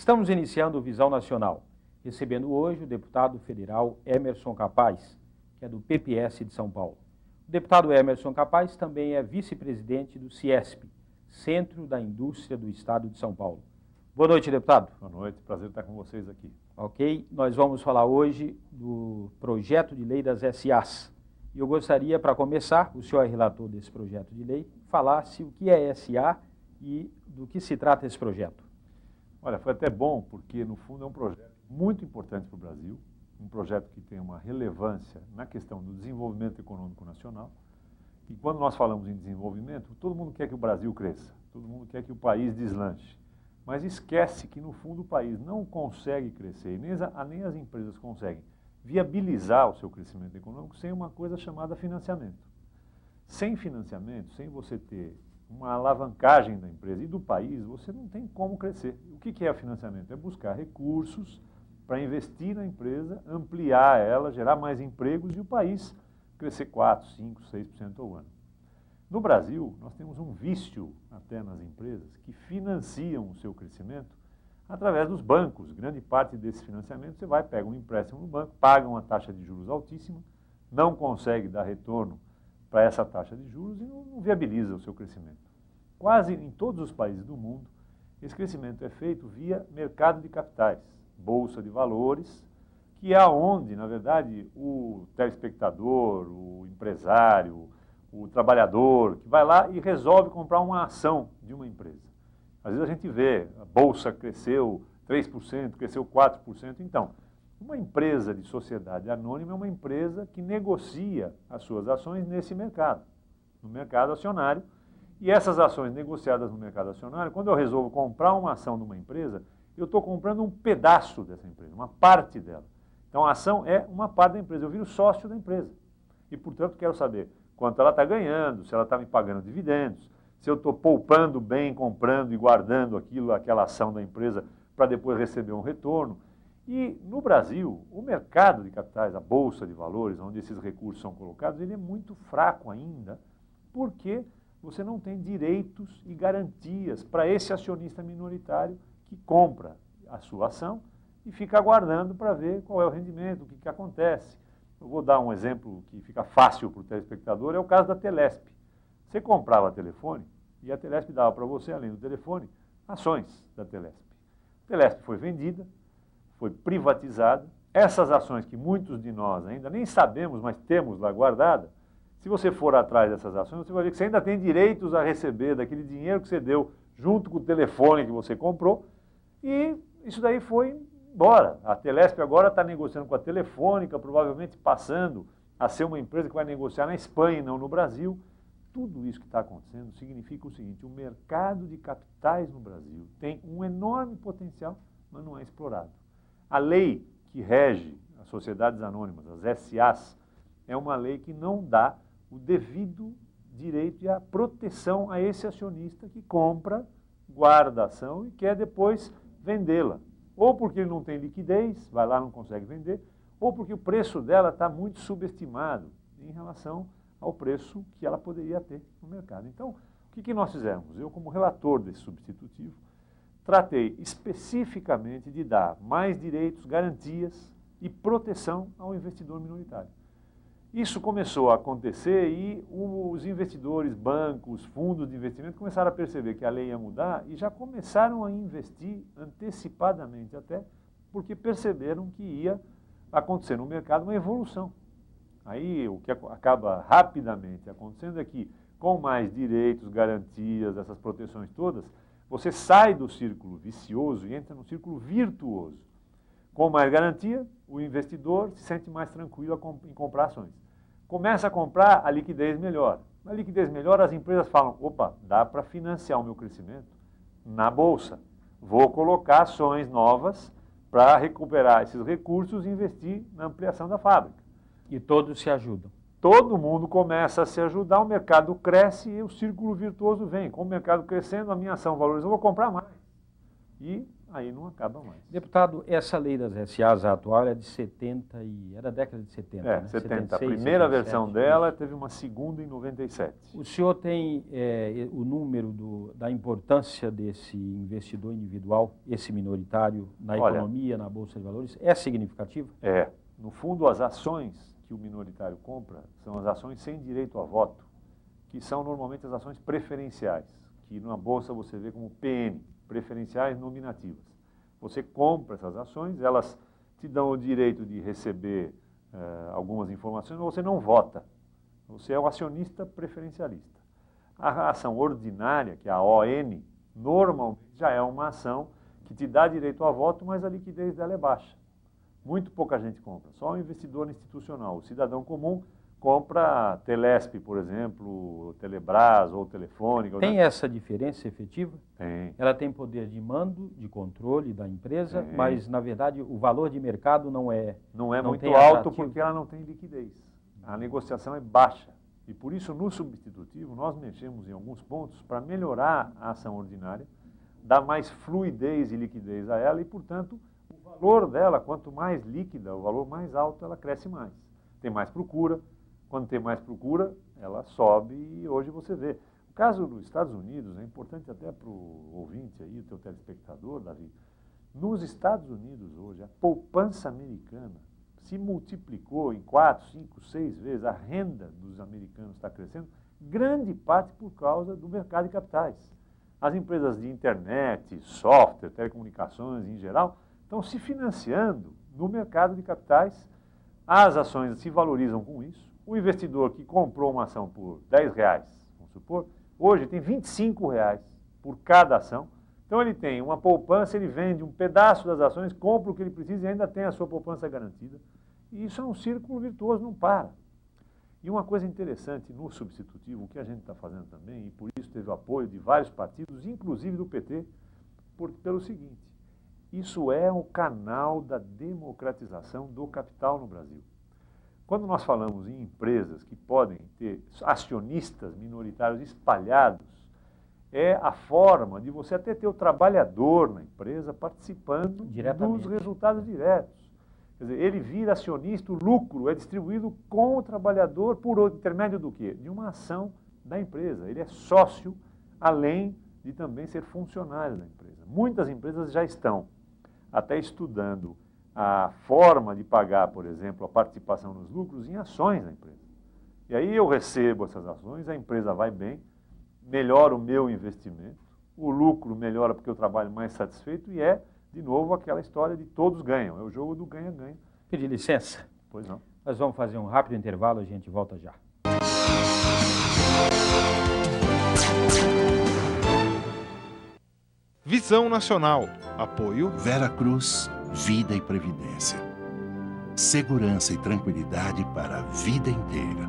Estamos iniciando o Visão Nacional, recebendo hoje o deputado federal Emerson Capaz, que é do PPS de São Paulo. O deputado Emerson Capaz também é vice-presidente do CIESP, Centro da Indústria do Estado de São Paulo. Boa noite, deputado. Boa noite, prazer estar com vocês aqui. Ok, nós vamos falar hoje do projeto de lei das SAs. E eu gostaria, para começar, o senhor é relator desse projeto de lei, falasse o que é SA e do que se trata esse projeto. Olha, foi até bom, porque no fundo é um projeto muito importante para o Brasil, um projeto que tem uma relevância na questão do desenvolvimento econômico nacional. E quando nós falamos em desenvolvimento, todo mundo quer que o Brasil cresça, todo mundo quer que o país deslanche. Mas esquece que, no fundo, o país não consegue crescer, e nem as empresas conseguem viabilizar o seu crescimento econômico sem uma coisa chamada financiamento. Sem financiamento, sem você ter uma alavancagem da empresa e do país, você não tem como crescer. O que é financiamento? É buscar recursos para investir na empresa, ampliar ela, gerar mais empregos e o país crescer 4%, 5%, 6% ao ano. No Brasil, nós temos um vício até nas empresas que financiam o seu crescimento através dos bancos. Grande parte desse financiamento você vai, pega um empréstimo no banco, paga uma taxa de juros altíssima, não consegue dar retorno para essa taxa de juros e não viabiliza o seu crescimento. Quase em todos os países do mundo, esse crescimento é feito via mercado de capitais, bolsa de valores, que é onde, na verdade, o telespectador, o empresário, o trabalhador, que vai lá e resolve comprar uma ação de uma empresa. Às vezes a gente vê, a bolsa cresceu 3%, cresceu 4%. Então, uma empresa de sociedade anônima é uma empresa que negocia as suas ações nesse mercado, no mercado acionário. E essas ações negociadas no mercado acionário, quando eu resolvo comprar uma ação de uma empresa, eu estou comprando um pedaço dessa empresa, uma parte dela. Então, a ação é uma parte da empresa, eu viro sócio da empresa. E, portanto, quero saber quanto ela está ganhando, se ela está me pagando dividendos, se eu estou poupando bem, comprando e guardando aquela ação da empresa para depois receber um retorno. E no Brasil, o mercado de capitais, a bolsa de valores, onde esses recursos são colocados, ele é muito fraco ainda, porque você não tem direitos e garantias para esse acionista minoritário que compra a sua ação e fica aguardando para ver qual é o rendimento, o que acontece. Eu vou dar um exemplo que fica fácil para o telespectador, é o caso da Telesp. Você comprava telefone e a Telesp dava para você, além do telefone, ações da Telesp. A Telesp foi vendida, foi privatizada. Essas ações que muitos de nós ainda nem sabemos, mas temos lá guardada, se você for atrás dessas ações, você vai ver que você ainda tem direitos a receber daquele dinheiro que você deu junto com o telefone que você comprou e isso daí foi embora. A Telesp agora está negociando com a Telefônica, provavelmente passando a ser uma empresa que vai negociar na Espanha e não no Brasil. Tudo isso que está acontecendo significa o seguinte: o mercado de capitais no Brasil tem um enorme potencial, mas não é explorado. A lei que rege as sociedades anônimas, as SAs, é uma lei que não dá o devido direito e a proteção a esse acionista que compra, guarda a ação e quer depois vendê-la. Ou porque ele não tem liquidez, vai lá e não consegue vender, ou porque o preço dela está muito subestimado em relação ao preço que ela poderia ter no mercado. Então, o que nós fizemos? Eu, como relator desse substitutivo, tratei especificamente de dar mais direitos, garantias e proteção ao investidor minoritário. Isso começou a acontecer e os investidores, bancos, fundos de investimento começaram a perceber que a lei ia mudar e já começaram a investir antecipadamente até, porque perceberam que ia acontecer no mercado uma evolução. Aí o que acaba rapidamente acontecendo é que, com mais direitos, garantias, essas proteções todas, você sai do círculo vicioso e entra no círculo virtuoso. Com mais garantia, o investidor se sente mais tranquilo em comprar ações. Começa a comprar, a liquidez melhora. Na liquidez melhora, as empresas falam: opa, dá para financiar o meu crescimento na bolsa. Vou colocar ações novas para recuperar esses recursos e investir na ampliação da fábrica. E todos se ajudam. Todo mundo começa a se ajudar, o mercado cresce e o círculo virtuoso vem. Com o mercado crescendo, a minha ação valoriza, eu vou comprar mais. E aí não acaba mais. Deputado, essa lei das SAs atual é de 70 e... é da década de 70, É, né? 70. 76, A primeira 77, versão dela teve uma segunda em 97. O senhor tem o número da importância desse investidor individual, esse minoritário, na economia, na Bolsa de Valores? É significativo? É. No fundo, as ações que o minoritário compra são as ações sem direito a voto, que são normalmente as ações preferenciais, que na Bolsa você vê como PN, preferenciais nominativas. Você compra essas ações, elas te dão o direito de receber algumas informações, mas você não vota. Você é um acionista preferencialista. A ação ordinária, que é a ON, normalmente já é uma ação que te dá direito a voto, mas a liquidez dela é baixa. Muito pouca gente compra, só o investidor institucional. O cidadão comum compra Telesp, por exemplo, Telebrás ou Telefônica. Tem essa diferença efetiva? Tem. Ela tem poder de mando, de controle da empresa, mas, na verdade, o valor de mercado não é muito alto porque ela não tem liquidez. A negociação é baixa. E por isso, no substitutivo, nós mexemos em alguns pontos para melhorar a ação ordinária, dar mais fluidez e liquidez a ela e, portanto, o valor dela, quanto mais líquida, o valor mais alto, ela cresce mais. Tem mais procura. Quando tem mais procura, ela sobe e hoje você vê. O caso dos Estados Unidos é importante até para o ouvinte aí, o teu telespectador, Davi. Nos Estados Unidos hoje, a poupança americana se multiplicou em 4, 5, 6 vezes. A renda dos americanos está crescendo, grande parte por causa do mercado de capitais. As empresas de internet, software, telecomunicações em geral, estão se financiando no mercado de capitais. As ações se valorizam com isso. O investidor que comprou uma ação por R$10, vamos supor, hoje tem R$25 por cada ação. Então ele tem uma poupança, ele vende um pedaço das ações, compra o que ele precisa e ainda tem a sua poupança garantida. E isso é um círculo virtuoso, não para. E uma coisa interessante no substitutivo, o que a gente está fazendo também, e por isso teve o apoio de vários partidos, inclusive do PT, pelo seguinte: isso é o canal da democratização do capital no Brasil. Quando nós falamos em empresas que podem ter acionistas minoritários espalhados, é a forma de você até ter o trabalhador na empresa participando dos resultados diretos. Quer dizer, ele vira acionista, o lucro é distribuído com o trabalhador por intermédio do quê? De uma ação da empresa. Ele é sócio, além de também ser funcionário da empresa. Muitas empresas já estão até estudando a forma de pagar, por exemplo, a participação nos lucros em ações da empresa. E aí eu recebo essas ações, a empresa vai bem, melhora o meu investimento, o lucro melhora porque eu trabalho mais satisfeito e de novo, aquela história de todos ganham. É o jogo do ganha-ganha. Pedir licença? Pois não. Nós vamos fazer um rápido intervalo, a gente volta já. Visão Nacional. Apoio Vera Cruz, Vida e Previdência. Segurança e tranquilidade para a vida inteira.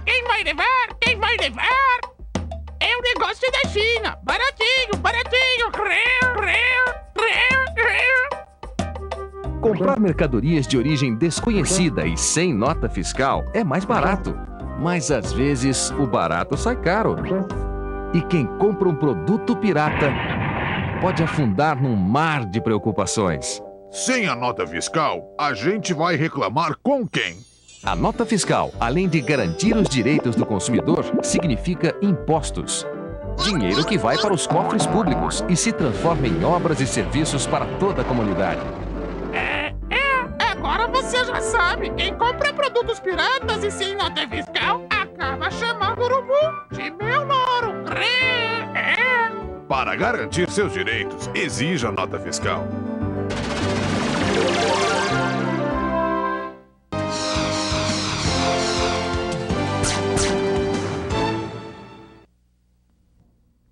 Quem vai levar? Quem vai levar? É o negócio da China. Baratinho, baratinho. Comprar mercadorias de origem desconhecida e sem nota fiscal é mais barato. Mas às vezes o barato sai caro. E quem compra um produto pirata pode afundar num mar de preocupações. Sem a nota fiscal, a gente vai reclamar com quem? A nota fiscal, além de garantir os direitos do consumidor, significa impostos. Dinheiro que vai para os cofres públicos e se transforma em obras e serviços para toda a comunidade. Agora você já sabe, quem compra produtos piratas e sem nota fiscal acaba chamando o urubu de meu louro. Para garantir seus direitos, exija a nota fiscal.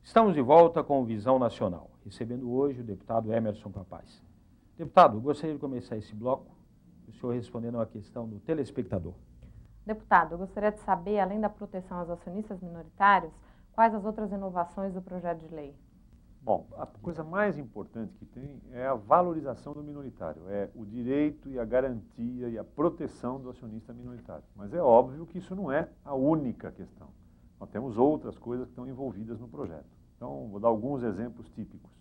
Estamos de volta com o Visão Nacional, recebendo hoje o deputado Emerson Capaz. Deputado, gostaria de começar esse bloco, o senhor respondendo a questão do telespectador. Deputado, eu gostaria de saber, além da proteção aos acionistas minoritários, quais as outras inovações do projeto de lei? Bom, a coisa mais importante que tem é a valorização do minoritário, é o direito e a garantia e a proteção do acionista minoritário. Mas é óbvio que isso não é a única questão. Nós temos outras coisas que estão envolvidas no projeto. Então, vou dar alguns exemplos típicos.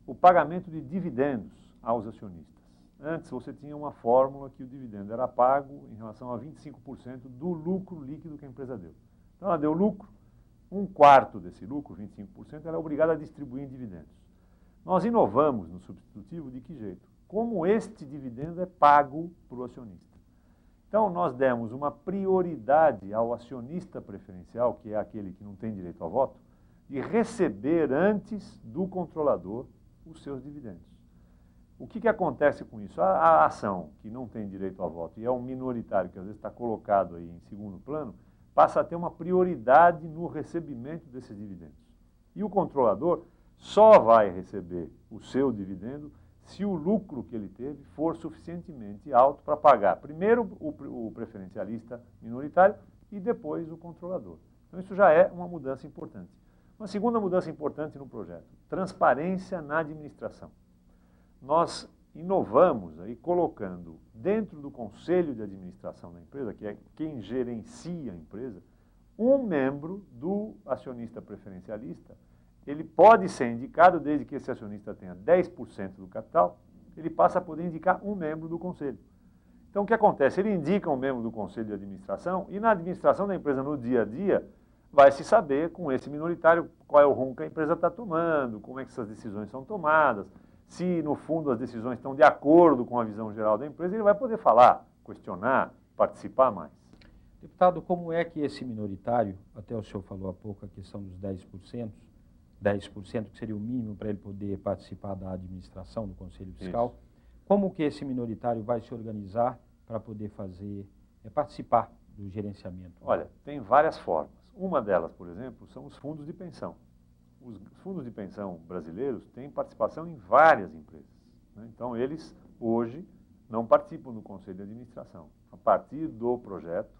O pagamento de dividendos aos acionistas. Antes, você tinha uma fórmula que o dividendo era pago em relação a 25% do lucro líquido que a empresa deu. Então, ela deu lucro, 1/4 desse lucro, 25%, ela é obrigada a distribuir em dividendos. Nós inovamos no substitutivo de que jeito? Como este dividendo é pago para o acionista. Então, nós demos uma prioridade ao acionista preferencial, que é aquele que não tem direito a voto, de receber antes do controlador os seus dividendos. O que acontece com isso? A ação que não tem direito a voto e é um minoritário que às vezes está colocado aí em segundo plano, passa a ter uma prioridade no recebimento desses dividendos. E o controlador só vai receber o seu dividendo se o lucro que ele teve for suficientemente alto para pagar primeiro o preferencialista minoritário e depois o controlador. Então isso já é uma mudança importante. Uma segunda mudança importante no projeto, transparência na administração. Nós inovamos aí colocando dentro do conselho de administração da empresa, que é quem gerencia a empresa, um membro do acionista preferencialista. Ele pode ser indicado, desde que esse acionista tenha 10% do capital, ele passa a poder indicar um membro do conselho. Então o que acontece? Ele indica um membro do conselho de administração e na administração da empresa no dia a dia vai se saber com esse minoritário qual é o rumo que a empresa está tomando, como é que essas decisões são tomadas. Se, no fundo, as decisões estão de acordo com a visão geral da empresa, ele vai poder falar, questionar, participar mais. Deputado, como é que esse minoritário, até o senhor falou há pouco a questão dos 10%, 10% que seria o mínimo para ele poder participar da administração do Conselho Fiscal, isso. Como que esse minoritário vai se organizar para poder participar do gerenciamento? Olha, tem várias formas. Uma delas, por exemplo, são os fundos de pensão. Os fundos de pensão brasileiros têm participação em várias empresas, né? Então, eles, hoje, não participam do Conselho de Administração. A partir do projeto,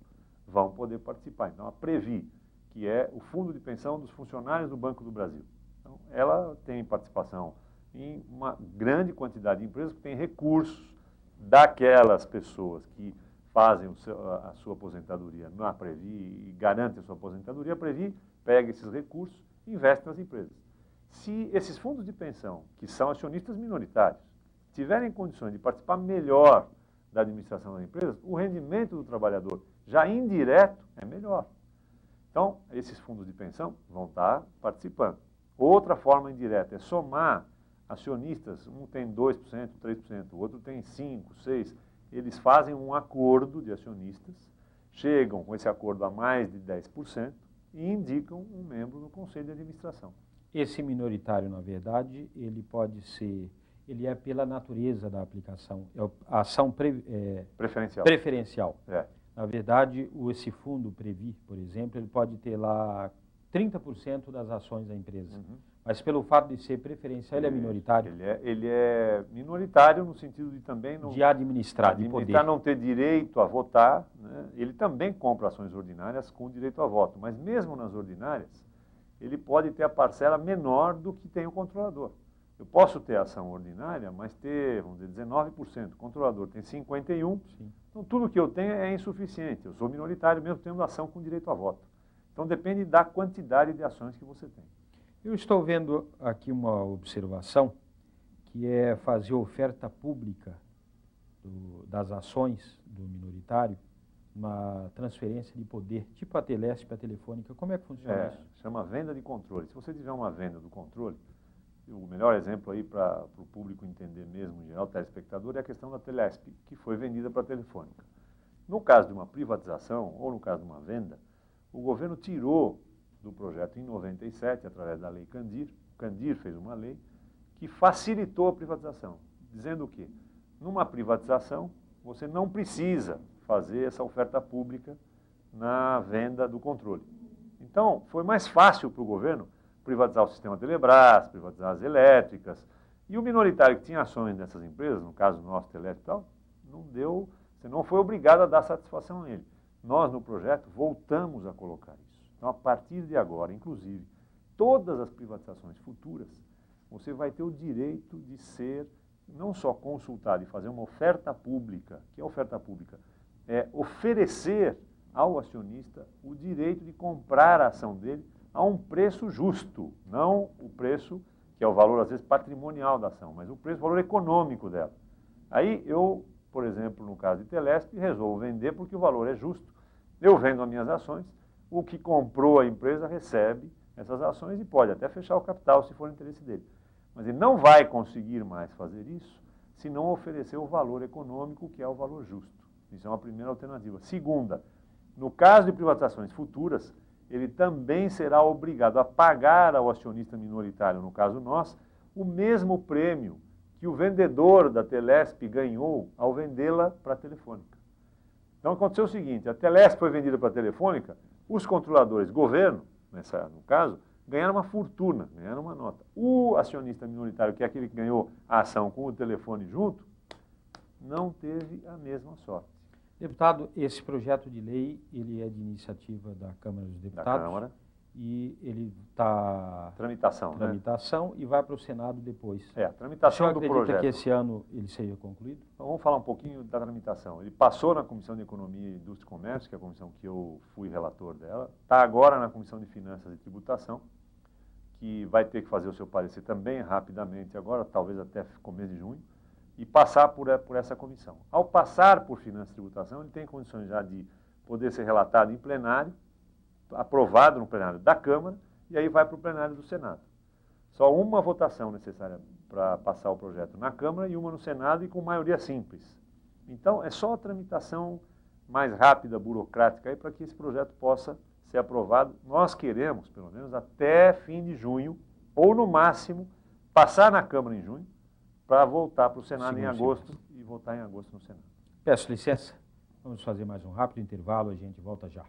vão poder participar. Então, a Previ, que é o fundo de pensão dos funcionários do Banco do Brasil. Então, ela tem participação em uma grande quantidade de empresas que têm recursos daquelas pessoas que fazem a sua aposentadoria na Previ e garantem a sua aposentadoria. A Previ pega esses recursos investe nas empresas. Se esses fundos de pensão, que são acionistas minoritários, tiverem condições de participar melhor da administração das empresas, o rendimento do trabalhador, já indireto, é melhor. Então, esses fundos de pensão vão estar participando. Outra forma indireta é somar acionistas, um tem 2%, 3%, o outro tem 5%, 6%. Eles fazem um acordo de acionistas, chegam com esse acordo a mais de 10%, e indicam um membro no Conselho de Administração. Esse minoritário, na verdade, ele pode ser, ele é pela natureza da aplicação, é a ação preferencial. É. Na verdade, esse fundo Previ, por exemplo, ele pode ter lá 30% das ações da empresa. Uhum. Mas pelo fato de ser preferencial, ele é minoritário. Ele é minoritário no sentido de também não... De administrar, de poder. Não ter direito a votar, né? Ele também compra ações ordinárias com direito a voto. Mas mesmo nas ordinárias, ele pode ter a parcela menor do que tem o controlador. Eu posso ter ação ordinária, mas ter, vamos dizer, 19%. O controlador tem 51%. Sim. Então tudo que eu tenho é insuficiente. Eu sou minoritário mesmo tendo ação com direito a voto. Então depende da quantidade de ações que você tem. Eu estou vendo aqui uma observação, que é fazer oferta pública das ações do minoritário na transferência de poder, tipo a Telesp, a Telefônica. Como é que funciona isso? Chama venda de controle. Se você tiver uma venda do controle, o melhor exemplo aí para o público entender mesmo, em geral, o telespectador, é a questão da Telesp, que foi vendida para a Telefônica. No caso de uma privatização ou no caso de uma venda, o governo tirou do projeto em 97, através da Lei Candir. O Candir fez uma lei que facilitou a privatização, dizendo o quê? Numa privatização, você não precisa fazer essa oferta pública na venda do controle. Então, foi mais fácil para o governo privatizar o sistema Telebrás, privatizar as elétricas, e o minoritário que tinha ações nessas empresas, no caso nosso, Telesp e tal, você não foi obrigado a dar satisfação a ele. Nós, no projeto, voltamos a colocar isso. Então, a partir de agora, inclusive, todas as privatizações futuras você vai ter o direito de ser não só consultado e fazer uma oferta pública. Que é oferta pública? É oferecer ao acionista o direito de comprar a ação dele a um preço justo, não o preço que é o valor, às vezes, patrimonial da ação, mas o preço, o valor econômico dela. Aí eu, por exemplo, no caso de Telesp, resolvo vender porque o valor é justo. Eu vendo as minhas ações, o que comprou a empresa recebe essas ações e pode até fechar o capital se for interesse dele. Mas ele não vai conseguir mais fazer isso se não oferecer o valor econômico, que é o valor justo. Isso é uma primeira alternativa. Segunda, no caso de privatizações futuras, ele também será obrigado a pagar ao acionista minoritário, no caso nós, o mesmo prêmio que o vendedor da Telesp ganhou ao vendê-la para a Telefônica. Então aconteceu o seguinte, a Telesp foi vendida para a Telefônica, os controladores, governo, no caso, ganharam uma fortuna, ganharam uma nota. O acionista minoritário, que é aquele que ganhou a ação com o telefone junto, não teve a mesma sorte. Deputado, esse projeto de lei, ele é de iniciativa da Câmara dos Deputados. Da Câmara. E ele está... Tramitação, né? E vai para o Senado depois. A tramitação do projeto. O senhor acredita que esse ano ele seja concluído? Então, vamos falar um pouquinho da tramitação. Ele passou na Comissão de Economia, Indústria e Comércio, que é a comissão que eu fui relator dela. Está agora na Comissão de Finanças e Tributação, que vai ter que fazer o seu parecer também rapidamente agora, talvez até começo de junho, e passar por essa comissão. Ao passar por Finanças e Tributação, ele tem condições já de poder ser relatado em plenário, aprovado no plenário da Câmara, e aí vai para o plenário do Senado. Só uma votação necessária para passar o projeto na Câmara e uma no Senado e com maioria simples. Então, é só a tramitação mais rápida, burocrática, para que esse projeto possa ser aprovado. Nós queremos, pelo menos, até fim de junho, ou no máximo, passar na Câmara em junho, para voltar para o Senado em agosto e votar em agosto no Senado. Peço licença, vamos fazer mais um rápido intervalo, a gente volta já.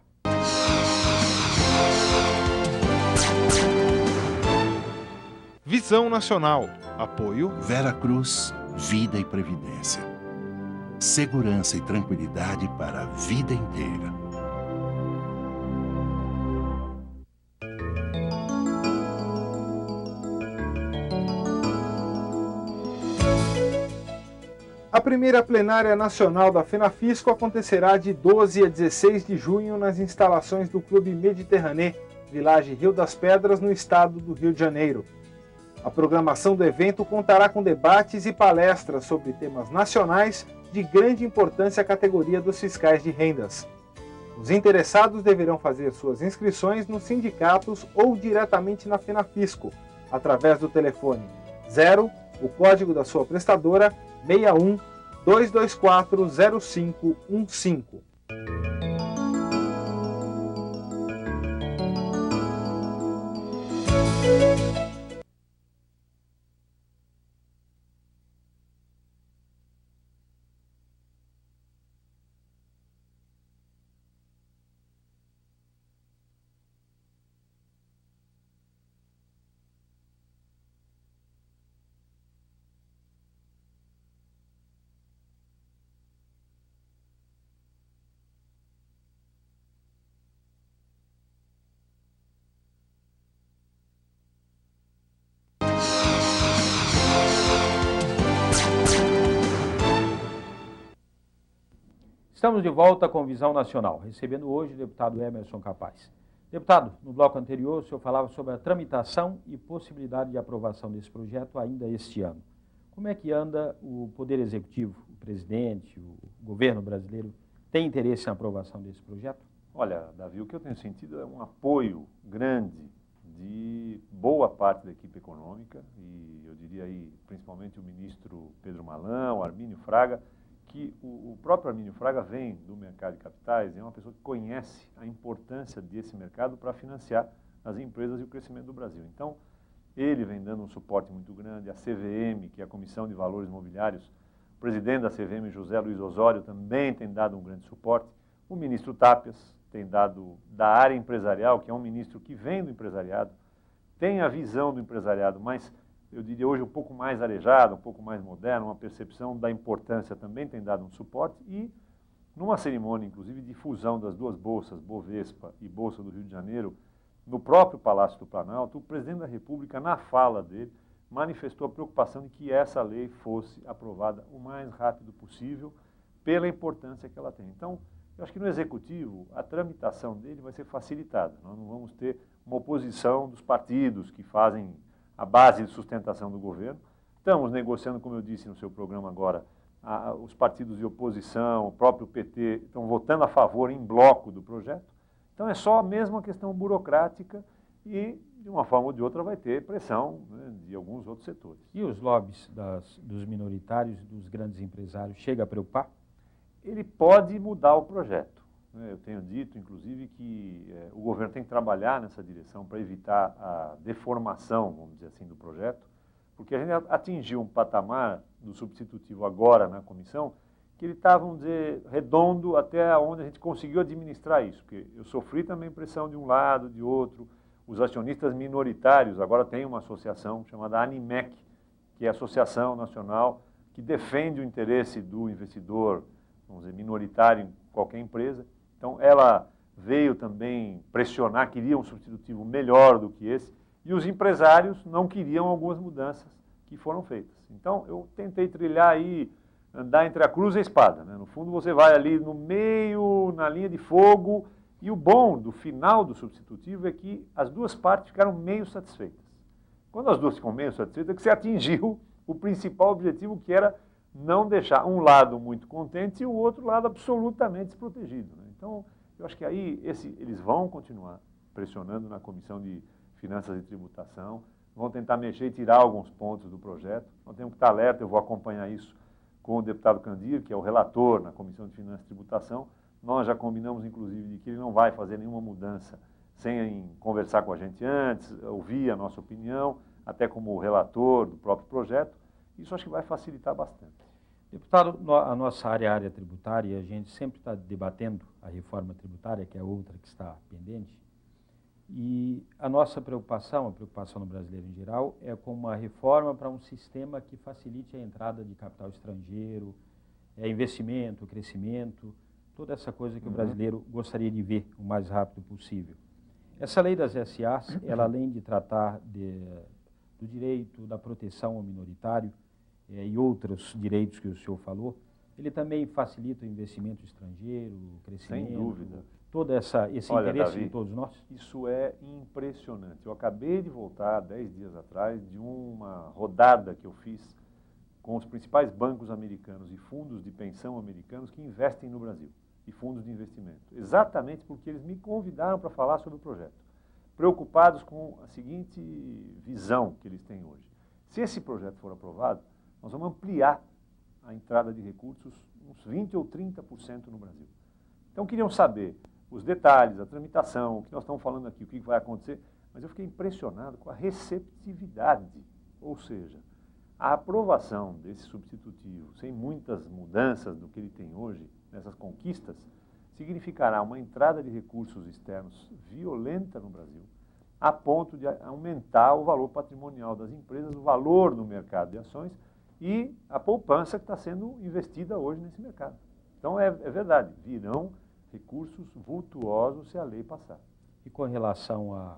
Visão Nacional. Apoio Vera Cruz, Vida e Previdência. Segurança e tranquilidade para a vida inteira. A primeira plenária nacional da FENAFISCO acontecerá de 12 a 16 de junho nas instalações do Clube Mediterrâneo, Village Rio das Pedras, no estado do Rio de Janeiro. A programação do evento contará com debates e palestras sobre temas nacionais de grande importância à categoria dos fiscais de rendas. Os interessados deverão fazer suas inscrições nos sindicatos ou diretamente na FENAFISCO, através do telefone 0, o código da sua prestadora, 61 224 0515. Estamos de volta com Visão Nacional, recebendo hoje o deputado Emerson Capaz. Deputado, no bloco anterior o senhor falava sobre a tramitação e possibilidade de aprovação desse projeto ainda este ano. Como é que anda o Poder Executivo, o presidente, o governo brasileiro, tem interesse na aprovação desse projeto? Olha, Davi, o que eu tenho sentido é um apoio grande de boa parte da equipe econômica, e eu diria aí principalmente o ministro Pedro Malan, o Armínio Fraga, que o próprio Armínio Fraga vem do mercado de capitais e é uma pessoa que conhece a importância desse mercado para financiar as empresas e o crescimento do Brasil. Então, ele vem dando um suporte muito grande, a CVM, que é a Comissão de Valores Imobiliários, o presidente da CVM, José Luiz Osório, também tem dado um grande suporte, o ministro Tápias tem dado da área empresarial, que é um ministro que vem do empresariado, tem a visão do empresariado, mas eu diria hoje um pouco mais arejado, um pouco mais moderno, uma percepção da importância também tem dado um suporte e numa cerimônia, inclusive, de fusão das duas bolsas, Bovespa e Bolsa do Rio de Janeiro, no próprio Palácio do Planalto, o presidente da República, na fala dele, manifestou a preocupação de que essa lei fosse aprovada o mais rápido possível, pela importância que ela tem. Então, eu acho que no Executivo, a tramitação dele vai ser facilitada. Nós não vamos ter uma oposição dos partidos que fazem a base de sustentação do governo. Estamos negociando, como eu disse no seu programa agora, os partidos de oposição, o próprio PT, estão votando a favor em bloco do projeto. Então, é só mesmo uma questão burocrática e, de uma forma ou de outra, vai ter pressão, né, de alguns outros setores. E os lobbies dos minoritários, dos grandes empresários, chega a preocupar? Ele pode mudar o projeto. Eu tenho dito, inclusive, que o governo tem que trabalhar nessa direção para evitar a deformação, vamos dizer assim, do projeto, porque a gente atingiu um patamar do substitutivo agora na comissão, que ele está, vamos dizer, redondo até onde a gente conseguiu administrar isso, porque eu sofri também pressão de um lado, de outro. Os acionistas minoritários agora tem uma associação chamada Animec, que é a Associação Nacional que defende o interesse do investidor, vamos dizer, minoritário em qualquer empresa. Então, ela veio também pressionar, queria um substitutivo melhor do que esse, e os empresários não queriam algumas mudanças que foram feitas. Então, eu tentei trilhar aí, andar entre a cruz e a espada, né? No fundo, você vai ali no meio, na linha de fogo, e o bom do final do substitutivo é que as duas partes ficaram meio satisfeitas. Quando as duas ficam meio satisfeitas, é que você atingiu o principal objetivo, que era não deixar um lado muito contente e o outro lado absolutamente desprotegido, né? Então, eu acho que aí eles vão continuar pressionando na Comissão de Finanças e Tributação, vão tentar mexer e tirar alguns pontos do projeto. Nós temos que estar alerta, eu vou acompanhar isso com o deputado Candir, que é o relator na Comissão de Finanças e Tributação. Nós já combinamos, inclusive, de que ele não vai fazer nenhuma mudança sem conversar com a gente antes, ouvir a nossa opinião, até como relator do próprio projeto. Isso acho que vai facilitar bastante. Deputado, a nossa área tributária, a gente sempre está debatendo a reforma tributária, que é outra que está pendente, e a nossa preocupação, a preocupação do brasileiro em geral, é com uma reforma para um sistema que facilite a entrada de capital estrangeiro, investimento, crescimento, toda essa coisa que o brasileiro gostaria de ver o mais rápido possível. Essa lei das SAs, ela além de tratar do direito, da proteção ao minoritário e outros direitos que o senhor falou, ele também facilita o investimento estrangeiro, o crescimento. Sem dúvida. Todo esse Olha, interesse Davi, de todos nós? Isso é impressionante. Eu acabei de voltar, 10 dias atrás, de uma rodada que eu fiz com os principais bancos americanos e fundos de pensão americanos que investem no Brasil, e fundos de investimento. Exatamente porque eles me convidaram para falar sobre o projeto, preocupados com a seguinte visão que eles têm hoje. Se esse projeto for aprovado, nós vamos ampliar a entrada de recursos uns 20% ou 30% no Brasil. Então, queriam saber os detalhes, a tramitação, o que nós estamos falando aqui, o que vai acontecer, mas eu fiquei impressionado com a receptividade, ou seja, a aprovação desse substitutivo, sem muitas mudanças do que ele tem hoje, nessas conquistas, significará uma entrada de recursos externos violenta no Brasil, a ponto de aumentar o valor patrimonial das empresas, o valor no mercado de ações e a poupança que está sendo investida hoje nesse mercado. Então, é verdade, virão recursos vultuosos se a lei passar. E com relação a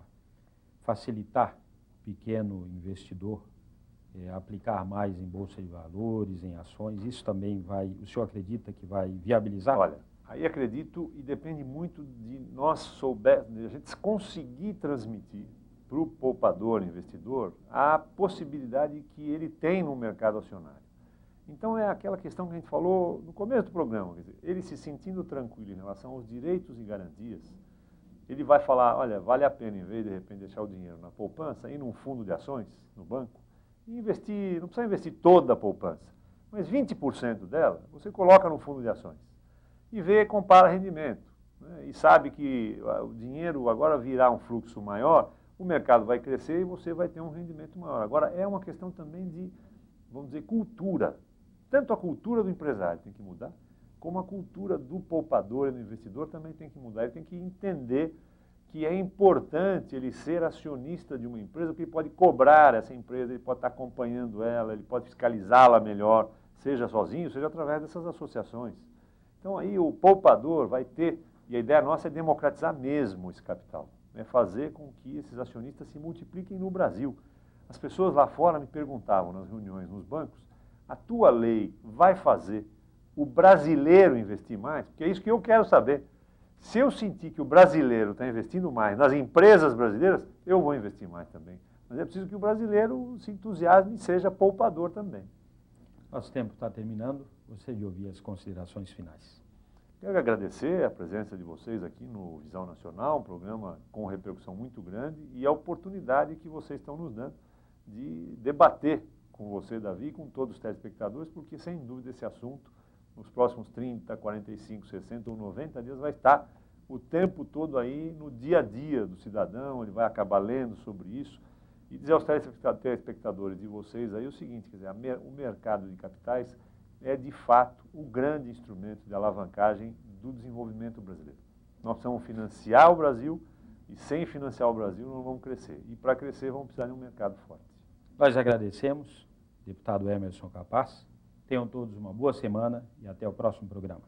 facilitar o pequeno investidor, aplicar mais em bolsa de valores, em ações, isso também o senhor acredita que vai viabilizar? Olha, aí acredito e depende muito de de a gente conseguir transmitir para o poupador, investidor, a possibilidade que ele tem no mercado acionário. Então, é aquela questão que a gente falou no começo do programa, quer dizer, ele se sentindo tranquilo em relação aos direitos e garantias, ele vai falar, olha, vale a pena, em vez de repente deixar o dinheiro na poupança, ir num fundo de ações, no banco, e investir, não precisa investir toda a poupança, mas 20% dela você coloca no fundo de ações e vê, compara rendimento, né, e sabe que o dinheiro agora virá um fluxo maior, o mercado vai crescer e você vai ter um rendimento maior. Agora, é uma questão também de, vamos dizer, cultura. Tanto a cultura do empresário tem que mudar, como a cultura do poupador e do investidor também tem que mudar. Ele tem que entender que é importante ele ser acionista de uma empresa, porque ele pode cobrar essa empresa, ele pode estar acompanhando ela, ele pode fiscalizá-la melhor, seja sozinho, seja através dessas associações. Então, aí o poupador vai ter, e a ideia nossa é democratizar mesmo esse capital, né, fazer com que esses acionistas se multipliquem no Brasil. As pessoas lá fora me perguntavam nas reuniões nos bancos, a tua lei vai fazer o brasileiro investir mais? Porque é isso que eu quero saber. Se eu sentir que o brasileiro está investindo mais nas empresas brasileiras, eu vou investir mais também. Mas é preciso que o brasileiro se entusiasme e seja poupador também. Nosso tempo está terminando. Gostaria de ouvir as considerações finais. Quero agradecer a presença de vocês aqui no Visão Nacional, um programa com repercussão muito grande, e a oportunidade que vocês estão nos dando de debater com você, Davi, e com todos os telespectadores, porque, sem dúvida, esse assunto, nos próximos 30, 45, 60 ou 90 dias, vai estar o tempo todo aí no dia a dia do cidadão, ele vai acabar lendo sobre isso. E dizer aos telespectadores de vocês aí o seguinte, quer dizer, o mercado de capitais é, de fato, o grande instrumento de alavancagem do desenvolvimento brasileiro. Nós precisamos financiar o Brasil e, sem financiar o Brasil, não vamos crescer. E, para crescer, vamos precisar de um mercado forte. Nós agradecemos, deputado Emerson Capaz. Tenham todos uma boa semana e até o próximo programa.